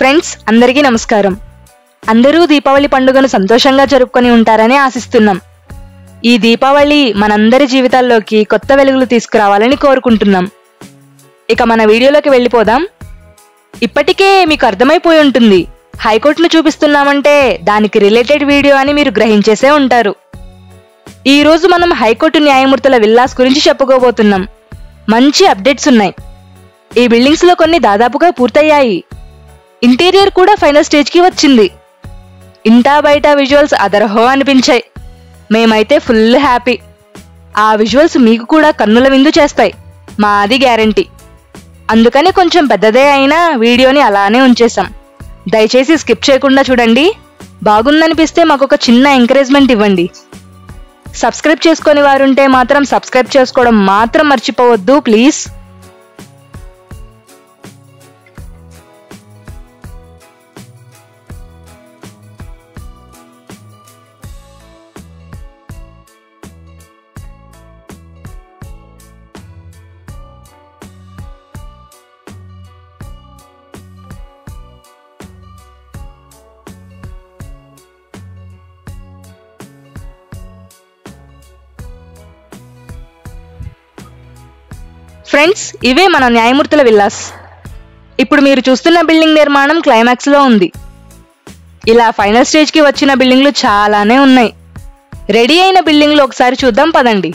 Friends అందరికీ నమస్కారం. అందరూ దీపావళి పండుగను సంతోషంగా జరుపుకొని ఉంటారని ఆశిస్తున్నాం. ఈ దీపావళి మనందరి జీవితాల్లోకి కొత్త వెలుగులు తీసుకురావాలని కోరుకుంటున్నాం. ఇక మన వీడియోలోకి వెళ్ళిపోదాం. ఇప్పటికే మీకు అర్థమైపోయి ఉంటుంది, హైకోర్టును చూపిస్తున్నామంటే దానికి రిలేటెడ్ వీడియో అని మీరు గ్రహించేసే ఉంటారు. ఈ రోజు మనం హైకోర్టు న్యాయమూర్తుల విల్లాస్ గురించి చెప్పుకోబోతున్నాం. మంచి అప్డేట్స్ ఉన్నాయి. ఈ బిల్డింగ్స్ లో కొన్ని దాదాపుగా పూర్తయ్యాయి. ఇంటీరియర్ కూడా ఫైనల్ స్టేజ్ కి వచ్చింది. ఇంటా బయట విజువల్స్ అదరహో అనిపించాయి. మేమైతే ఫుల్ హ్యాపీ. ఆ విజువల్స్ మీకు కూడా కన్నుల విందు చేస్తాయి, మాది గ్యారంటీ. అందుకని కొంచెం పెద్దదే అయినా వీడియోని అలానే ఉంచేశాం. దయచేసి స్కిప్ చేయకుండా చూడండి. బాగుందనిపిస్తే మాకొక చిన్న ఎంకరేజ్మెంట్ ఇవ్వండి. సబ్స్క్రైబ్ చేసుకొని వారుంటే మాత్రం సబ్స్క్రైబ్ చేసుకోవడం మాత్రం మర్చిపోవద్దు ప్లీజ్. ఫ్రెండ్స్, ఇవే మన న్యాయమూర్తుల విల్లాస్. ఇప్పుడు మీరు చూస్తున్న బిల్డింగ్ నిర్మాణం క్లైమాక్స్ లో ఉంది. ఇలా ఫైనల్ స్టేజ్ కి వచ్చిన బిల్డింగ్లు చాలానే ఉన్నాయి. రెడీ అయిన బిల్డింగ్లు ఒకసారి చూద్దాం పదండి.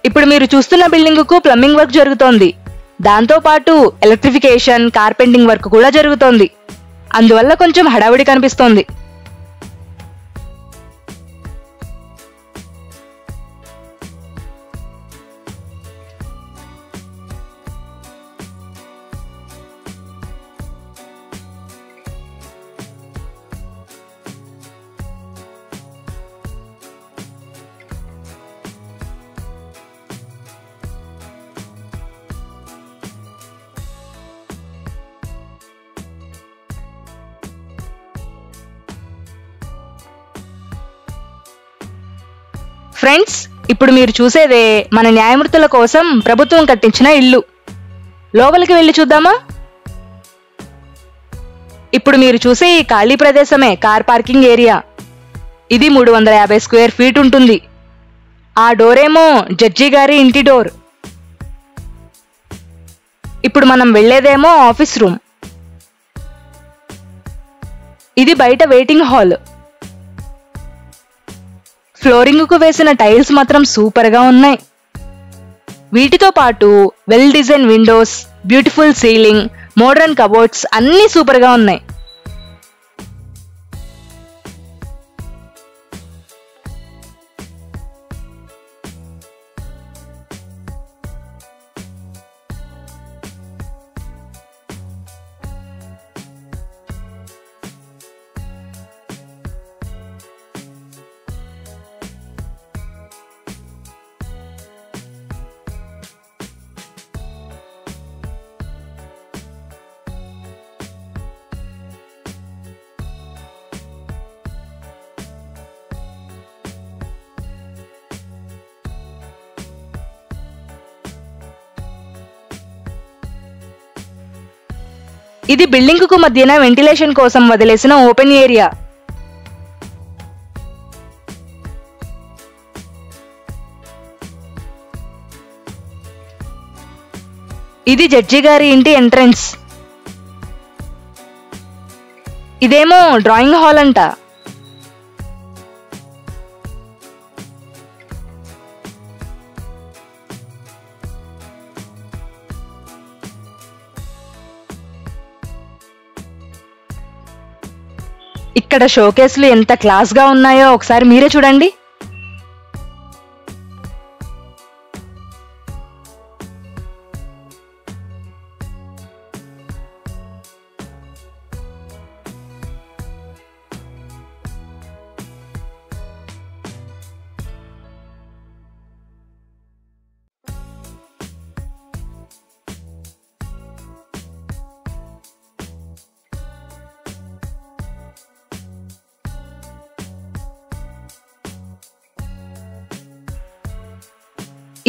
ఇప్పుడు మీరు చూస్తున్న బిల్డింగ్ కు ప్లంబింగ్ వర్క్ జరుగుతోంది. దాంతో పాటు ఎలక్ట్రిఫికేషన్, కార్పెంటింగ్ వర్క్ కూడా జరుగుతోంది. అందువల్ల కొంచెం హడావిడి కనిపిస్తోంది. ఫ్రెండ్స్, ఇప్పుడు మీరు చూసేదే మన న్యాయమూర్తుల కోసం ప్రభుత్వం కట్టించిన ఇల్లు. లోపలికి వెళ్ళి చూద్దామా? ఇప్పుడు మీరు చూసే ఈ ఖాళీ ప్రదేశమే కార్ పార్కింగ్ ఏరియా. ఇది 350 స్క్వేర్ ఫీట్ ఉంటుంది. ఆ డోరేమో జడ్జి గారి ఇంటి డోర్. ఇప్పుడు మనం వెళ్లేదేమో ఆఫీస్ రూమ్. ఇది బయట వెయిటింగ్ హాల్. ఫ్లోరింగ్ కు వేసిన టైల్స్ మాత్రం సూపర్ గా ఉన్నాయి. వీటితో పాటు well design Windows, beautiful ceiling, modern cupboards అన్నీ సూపర్ గా ఉన్నాయి. ఇది బిల్డింగ్ కు మధ్యన వెంటిలేషన్ కోసం వదిలేసిన ఓపెన్ ఏరియా. ఇది జడ్జి గారి ఇంటి ఎంట్రన్స్. ఇదేమో డ్రాయింగ్ హాల్ అంట. ఇక్కడ షోకేస్లు ఎంత క్లాస్ గా ఉన్నాయో ఒకసారి మీరే చూడండి.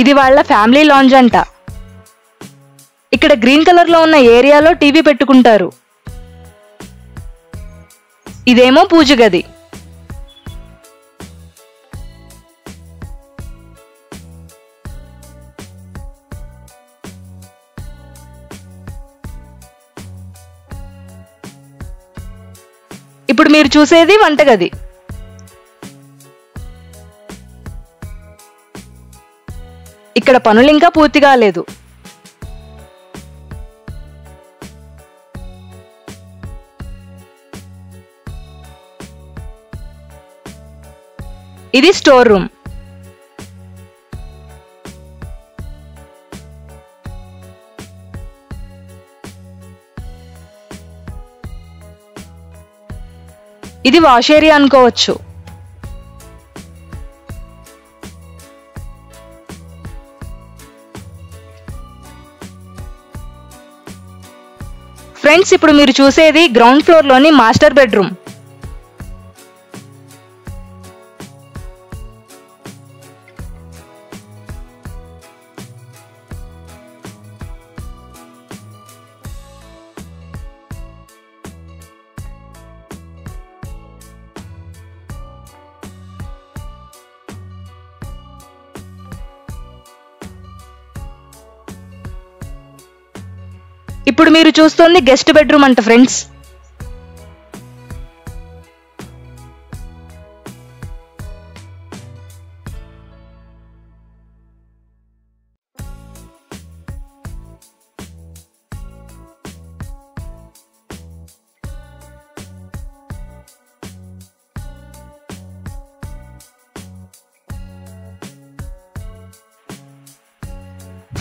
ఇది వాళ్ళ ఫ్యామిలీ లాంజ్ అంట. ఇక్కడ గ్రీన్ కలర్ లో ఉన్న ఏరియాలో టీవీ పెట్టుకుంటారు. ఇదేమో పూజ గది. ఇప్పుడు మీరు చూసేది వంటగది. ఇక్కడ పనులు ఇంకా పూర్తి కాలేదు. ఇది స్టోర్ రూమ్. ఇది వాష్ ఏరియా అనుకోవచ్చు. ఫ్రెండ్స్, ఇప్పుడు మీరు చూసేది గ్రౌండ్ ఫ్లోర్ లోని మాస్టర్ బెడ్రూమ్. ఇప్పుడు మీరు చూస్తోంది గెస్ట్ బెడ్రూమ్ అంట ఫ్రెండ్స్.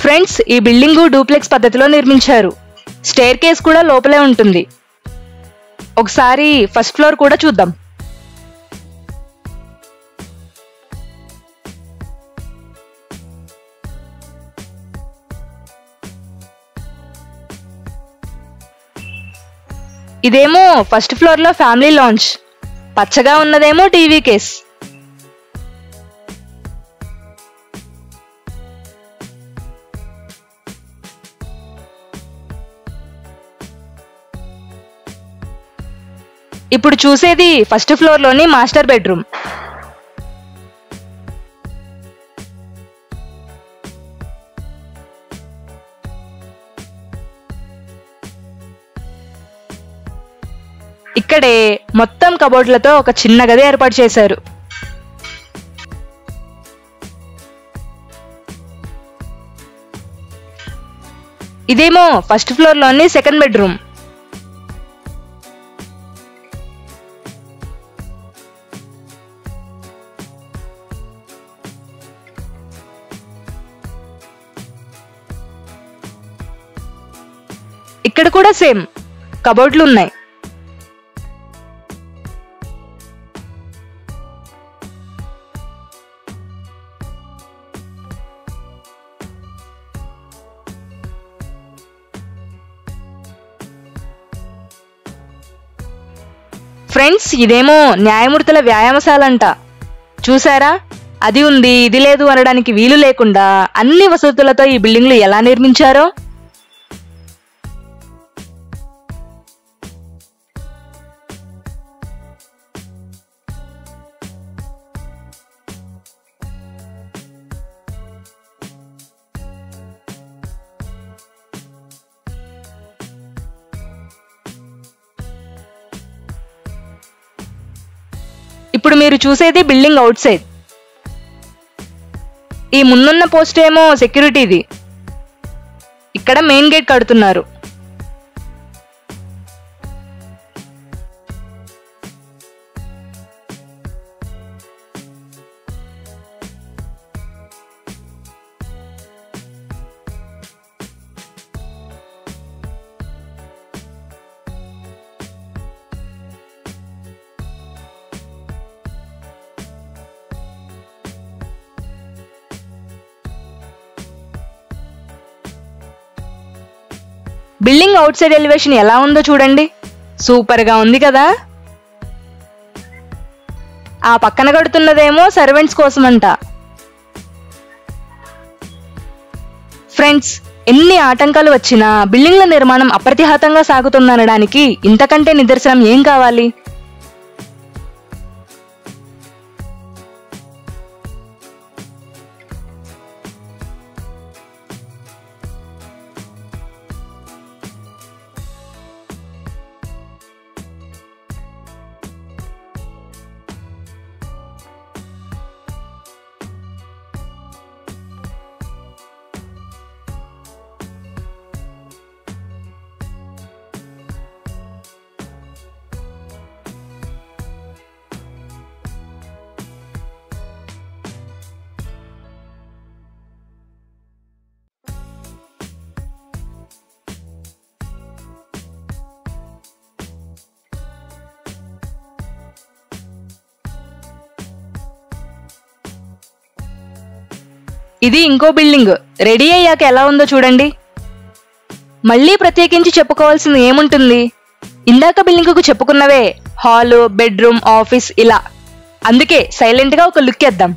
ఫ్రెండ్స్, ఈ బిల్డింగ్ డూప్లెక్స్ పద్ధతిలో నిర్మించారు. స్టేర్ కేస్ కూడా లోపలే ఉంటుంది. ఒకసారి ఫస్ట్ ఫ్లోర్ కూడా చూద్దాం. ఇదేమో ఫస్ట్ ఫ్లోర్ లో ఫ్యామిలీ లాంజ్. పచ్చగా ఉన్నదేమో టీవీ కేస్. ఇప్పుడు చూసేది ఫస్ట్ ఫ్లోర్ లోని మాస్టర్ బెడ్రూమ్. ఇక్కడే మొత్తం కబోర్డ్లతో ఒక చిన్న గది ఏర్పాటు చేశారు. ఇదేమో ఫస్ట్ ఫ్లోర్ లోని సెకండ్ బెడ్రూమ్. ఇక్కడ కూడా సేమ్ కబోర్డ్లు ఉన్నాయి. ఫ్రెండ్స్, ఇదేమో న్యాయమూర్తుల వ్యాయామశాలంట. చూసారా, అది ఉంది ఇది లేదు అనడానికి వీలు లేకుండా అన్ని వసతులతో ఈ బిల్డింగ్లు ఎలా నిర్మించారో. ఇప్పుడు మీరు చూసేది బిల్డింగ్ అవుట్ సైడ్. ఈ ముందున్న పోస్ట్ ఏమో సెక్యూరిటీది. ఇక్కడ మెయిన్ గేట్ కడుతున్నారు. బిల్డింగ్ అవుట్ సైడ్ ఎలివేషన్ ఎలా ఉందో చూడండి. సూపర్ గా ఉంది కదా. ఆ పక్కన కడుతున్నదేమో సర్వెంట్స్ కోసమంట. ఫ్రెండ్స్, ఎన్ని ఆటంకాలు వచ్చినా బిల్డింగ్ల నిర్మాణం అప్రతిహతంగా సాగుతుందనడానికి ఇంతకంటే నిదర్శనం ఏం కావాలి? ఇది ఇంకో బిల్డింగ్ రెడీ అయ్యాక ఎలా ఉందో చూడండి. మళ్ళీ ప్రత్యేకించి చెప్పుకోవాల్సింది ఏముంటుంది? ఇందాక బిల్డింగ్కు చెప్పుకున్నవే, హాలు, బెడ్రూమ్, ఆఫీస్ ఇలా. అందుకే సైలెంట్ గా ఒక లుక్ వేద్దాం.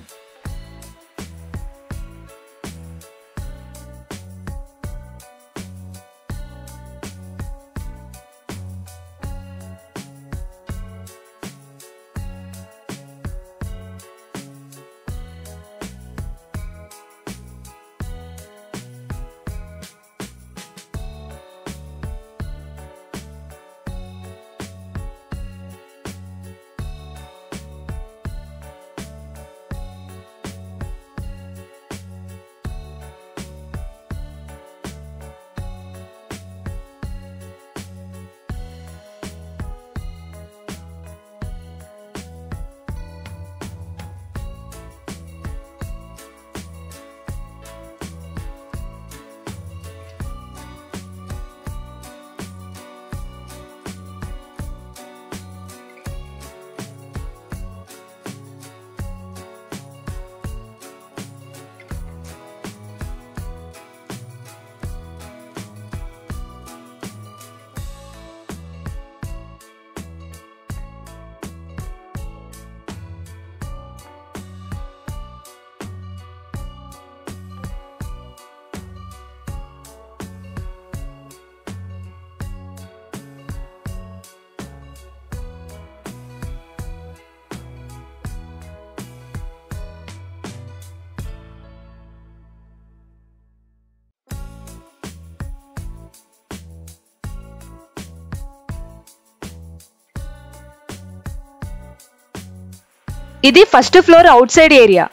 ఇది first floor out side area.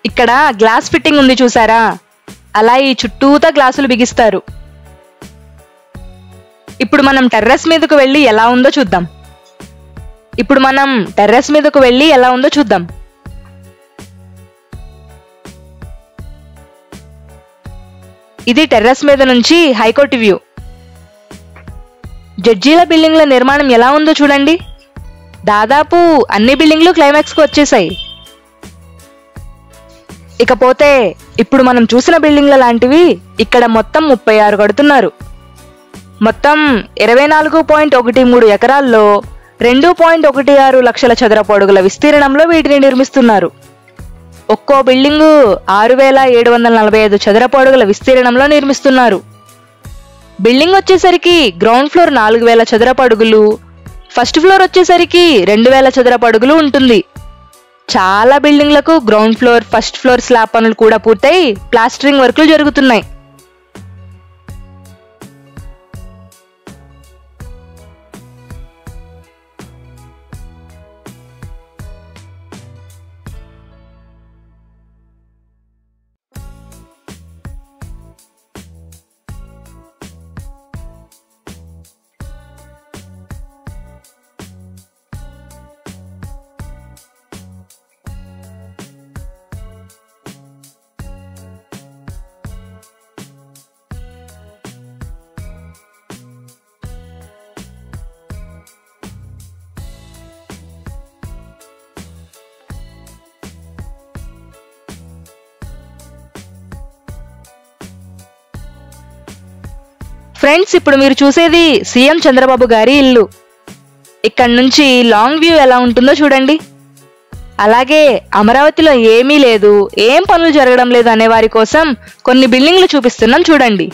ఇక్కడ గ్లాస్ ఫిట్టింగ్ ఉంది చూసారా, అలా ఈ చుట్టూతా గ్లాసులు బిగిస్తారు. ఇప్పుడు మనం టెర్రస్ మీదకు వెళ్ళి ఎలా ఉందో చూద్దాం. ఇది టెర్రస్ మీద నుంచి హైకోర్టు వ్యూ. జడ్జీల బిల్డింగ్ల నిర్మాణం ఎలా ఉందో చూడండి. దాదాపు అన్ని బిల్డింగ్లు క్లైమాక్స్ కు వచ్చేసాయి. ఇకపోతే ఇప్పుడు మనం చూసిన బిల్డింగ్ల లాంటివి ఇక్కడ మొత్తం 36 కడుతున్నారు. మొత్తం 24.13 ఎకరాల్లో 2.16 లక్షల చదరపు అడుగుల విస్తీర్ణంలో వీటిని నిర్మిస్తున్నారు. ఒక్కో బిల్డింగు 6,745 చదరపు అడుగుల విస్తీర్ణంలో నిర్మిస్తున్నారు. బిల్డింగ్ వచ్చేసరికి గ్రౌండ్ ఫ్లోర్ 4,000 చదరపు అడుగులు, ఫస్ట్ ఫ్లోర్ వచ్చేసరికి 2,000 చదరపు అడుగులు ఉంటుంది. చాలా బిల్డింగ్లకు ground floor, first floor slab పనులు కూడా పూర్తయి ప్లాస్టరింగ్ వర్కులు జరుగుతున్నాయి. ఫ్రెండ్స్, ఇప్పుడు మీరు చూసేది సీఎం చంద్రబాబు గారి ఇల్లు. ఇక్కడి నుంచి లాంగ్ వ్యూ ఎలా ఉంటుందో చూడండి. అలాగే అమరావతిలో ఏమీ లేదు, ఏం పనులు జరగడం లేదు అనే వారి కోసం కొన్ని బిల్డింగ్లు చూపిస్తున్నాం చూడండి.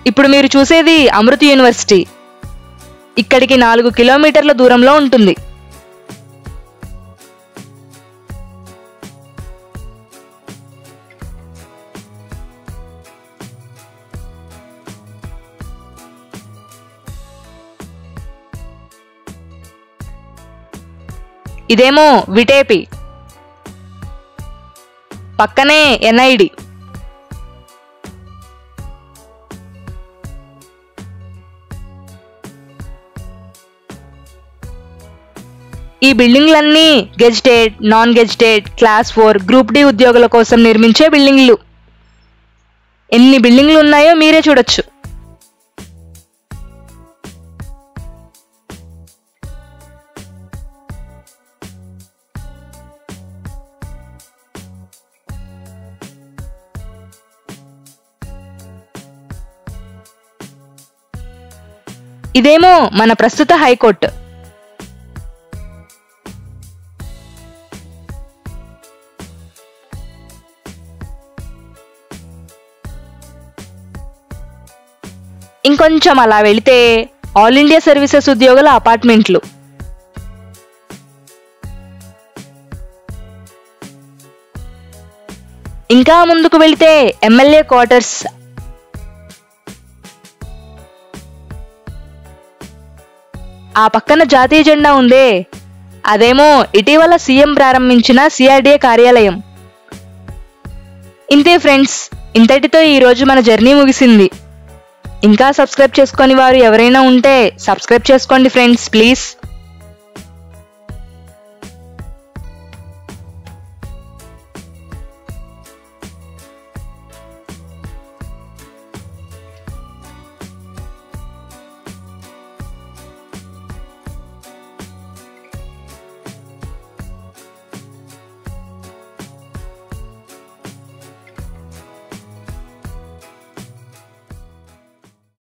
ఇప్పుడు మీరు చూసేది అమృత యూనివర్సిటీ. ఇక్కడికి 4 కిలోమీటర్ల దూరంలో ఉంటుంది. ఇదేమో విటేపి, పక్కనే ఎన్ఐడి. ఈ బిల్డింగ్లన్నీ gazetted, non gazetted, class 4, group D ఉద్యోగుల కోసం నిర్మించే బిల్డింగ్లు. ఎన్ని బిల్డింగ్లు ఉన్నాయో మీరే చూడొచ్చు. ఇదేమో మన ప్రస్తుత హైకోర్టు. ఇంకొంచెం అలా వెళితే ఆల్ ఇండియా సర్వీసెస్ ఉద్యోగుల అపార్ట్మెంట్లు. ఇంకా ముందుకు వెళితే ఎమ్మెల్యే క్వార్టర్స్. ఆ పక్కన జాతీయ జెండా ఉందే, అదేమో ఇటీవల సీఎం ప్రారంభించిన సిఆర్డీఏ కార్యాలయం. ఇంతే ఫ్రెండ్స్, ఇంతటితో ఈరోజు మన జర్నీ ముగిసింది. ఇంకా సబ్స్క్రైబ్ చేసుకొని వారు ఎవరైనా ఉంటే సబ్స్క్రైబ్ చేసుకోండి ఫ్రెండ్స్, ప్లీజ్.